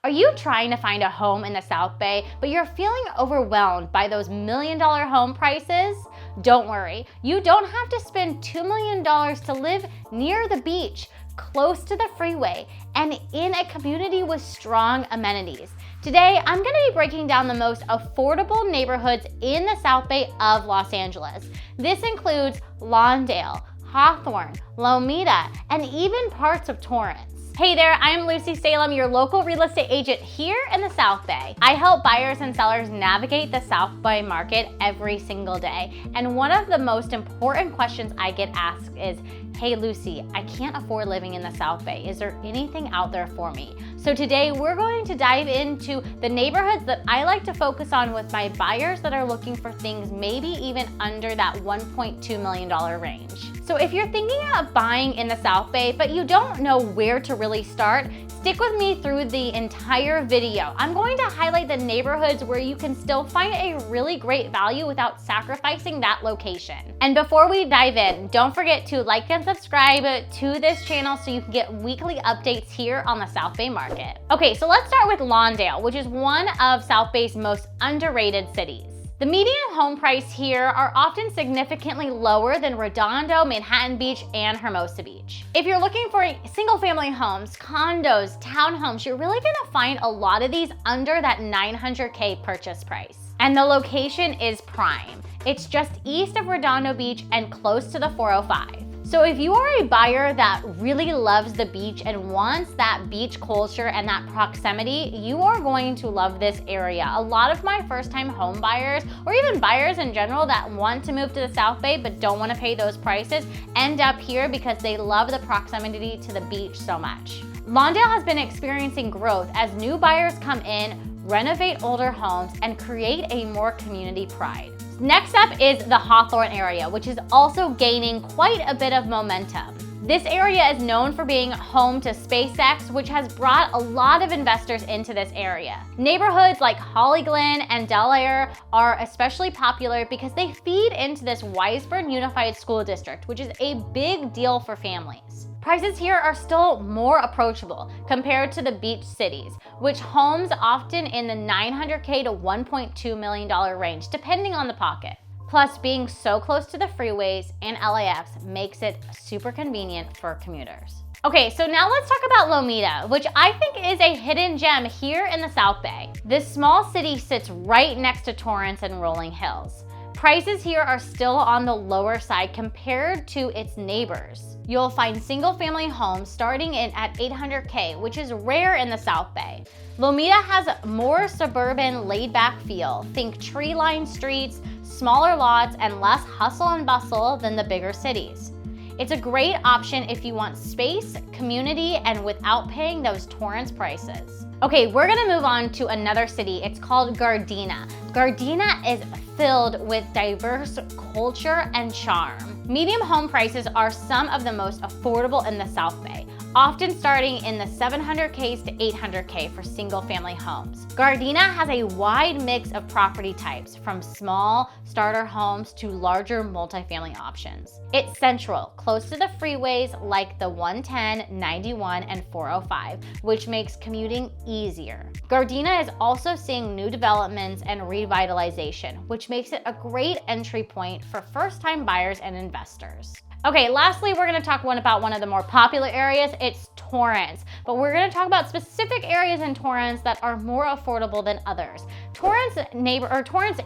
Are you trying to find a home in the South Bay, but you're feeling overwhelmed by those million-dollar home prices? Don't worry, you don't have to spend $2 million to live near the beach, close to the freeway, and in a community with strong amenities. Today, I'm gonna be breaking down the most affordable neighborhoods in the South Bay of Los Angeles. This includes Lawndale, Hawthorne, Lomita, and even parts of Torrance. Hey there, I'm Lucy Salem, your local real estate agent here in the South Bay. I help buyers and sellers navigate the South Bay market every single day. And one of the most important questions I get asked is, hey Lucy, I can't afford living in the South Bay. Is there anything out there for me? So today we're going to dive into the neighborhoods that I like to focus on with my buyers that are looking for things maybe even under that $1.2 million range. So if you're thinking of buying in the South Bay, but you don't know where to really start, stick with me through the entire video. I'm going to highlight the neighborhoods where you can still find a really great value without sacrificing that location. And before we dive in, don't forget to like and subscribe to this channel so you can get weekly updates here on the South Bay market. Okay, so let's start with Lawndale, which is one of South Bay's most underrated cities. The median home price here are often significantly lower than Redondo, Manhattan Beach, and Hermosa Beach. If you're looking for single family homes, condos, townhomes, you're really gonna find a lot of these under that $900K purchase price. And the location is prime. It's just east of Redondo Beach and close to the 405. So if you are a buyer that really loves the beach and wants that beach culture and that proximity, you are going to love this area. A lot of my first-time home buyers, or even buyers in general that want to move to the South Bay but don't want to pay those prices, end up here because they love the proximity to the beach so much. Lawndale has been experiencing growth as new buyers come in, renovate older homes, and create a more community pride. Next up is the Hawthorne area, which is also gaining quite a bit of momentum. This area is known for being home to SpaceX, which has brought a lot of investors into this area. Neighborhoods like Holly Glen and Del Air are especially popular because they feed into this Weisburn Unified School District, which is a big deal for families. Prices here are still more approachable compared to the beach cities, which homes often in the $900K to $1.2 million range, depending on the pocket. Plus, being so close to the freeways and LAX makes it super convenient for commuters. Okay, so now let's talk about Lomita, which I think is a hidden gem here in the South Bay. This small city sits right next to Torrance and Rolling Hills. Prices here are still on the lower side compared to its neighbors. You'll find single-family homes starting in at $800K, which is rare in the South Bay. Lomita has a more suburban, laid-back feel. Think tree-lined streets, smaller lots, and less hustle and bustle than the bigger cities. It's a great option if you want space, community, and without paying those Torrance prices. Okay, we're gonna move on to another city. It's called Gardena. Gardena is filled with diverse culture and charm. Medium home prices are some of the most affordable in the South Bay, often starting in the $700K to $800K for single family homes. Gardena has a wide mix of property types, from small starter homes to larger multifamily options. It's central, close to the freeways like the 110, 91, and 405, which makes commuting easier. Gardena is also seeing new developments and revitalization, which makes it a great entry point for first-time buyers and investors. Okay, lastly, we're gonna talk about one of the more popular areas. It's Torrance, but we're gonna talk about specific areas in Torrance that are more affordable than others. Torrance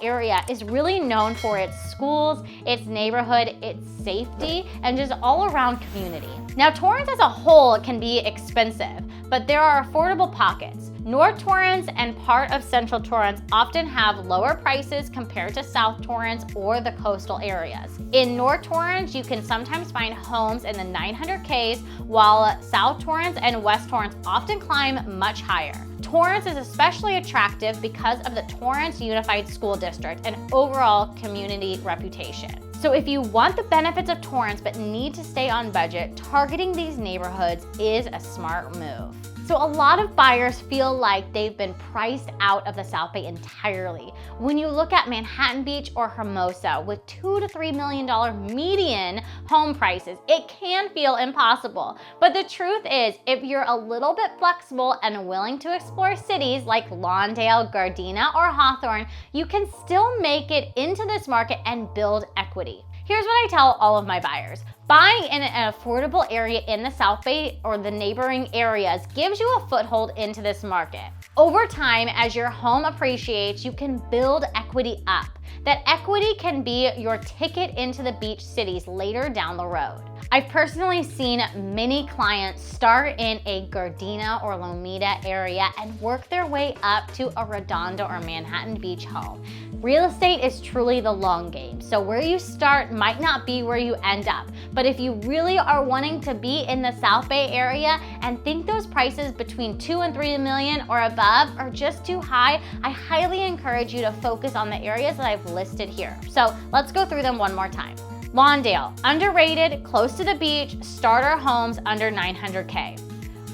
area is really known for its schools, its neighborhood, its safety, and just all around community. Now, Torrance as a whole can be expensive, but there are affordable pockets. North Torrance and part of Central Torrance often have lower prices compared to South Torrance or the coastal areas. In North Torrance, you can sometimes find homes in the 900Ks, while South Torrance and West Torrance often climb much higher. Torrance is especially attractive because of the Torrance Unified School District and overall community reputation. So if you want the benefits of Torrance but need to stay on budget, targeting these neighborhoods is a smart move. So a lot of buyers feel like they've been priced out of the South Bay entirely. When you look at Manhattan Beach or Hermosa with $2 to $3 million median home prices, it can feel impossible. But the truth is, if you're a little bit flexible and willing to explore cities like Lawndale, Gardena, or Hawthorne, you can still make it into this market and build equity. Here's what I tell all of my buyers. Buying in an affordable area in the South Bay or the neighboring areas gives you a foothold into this market. Over time, as your home appreciates, you can build equity up. That equity can be your ticket into the beach cities later down the road. I've personally seen many clients start in a Gardena or Lomita area and work their way up to a Redondo or Manhattan Beach home. Real estate is truly the long game, so where you start might not be where you end up. But if you really are wanting to be in the South Bay area and think those prices between $2 and $3 million or above are just too high, I highly encourage you to focus on the areas that I've listed here. So let's go through them one more time. Lawndale, underrated, close to the beach, starter homes under $900K.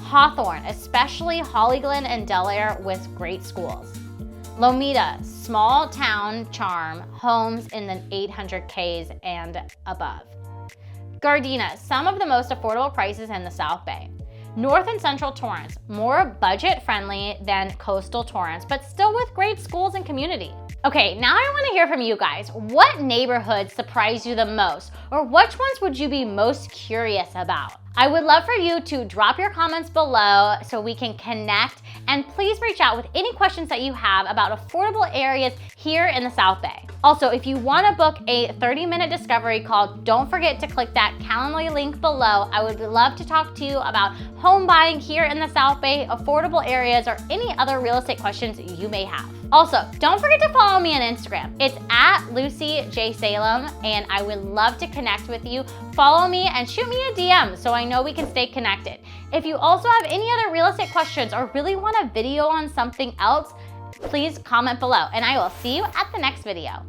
Hawthorne, especially Holly Glen and Delaware with great schools. Lomita, small town charm, homes in the 800Ks and above. Gardena, some of the most affordable prices in the South Bay. North and Central Torrance, more budget friendly than coastal Torrance, but still with great schools and community. Okay, now I want to hear from you guys. What neighborhoods surprised you the most? Or which ones would you be most curious about? I would love for you to drop your comments below so we can connect, and please reach out with any questions that you have about affordable areas here in the South Bay. Also, if you want to book a 30-minute discovery call, don't forget to click that Calendly link below. I would love to talk to you about home buying here in the South Bay, affordable areas, or any other real estate questions you may have. Also, don't forget to follow me on Instagram. It's at Lucy J. Salem, and I would love to connect with you. Follow me and shoot me a DM so I know we can stay connected. If you also have any other real estate questions or really want a video on something else, please comment below, and I will see you at the next video.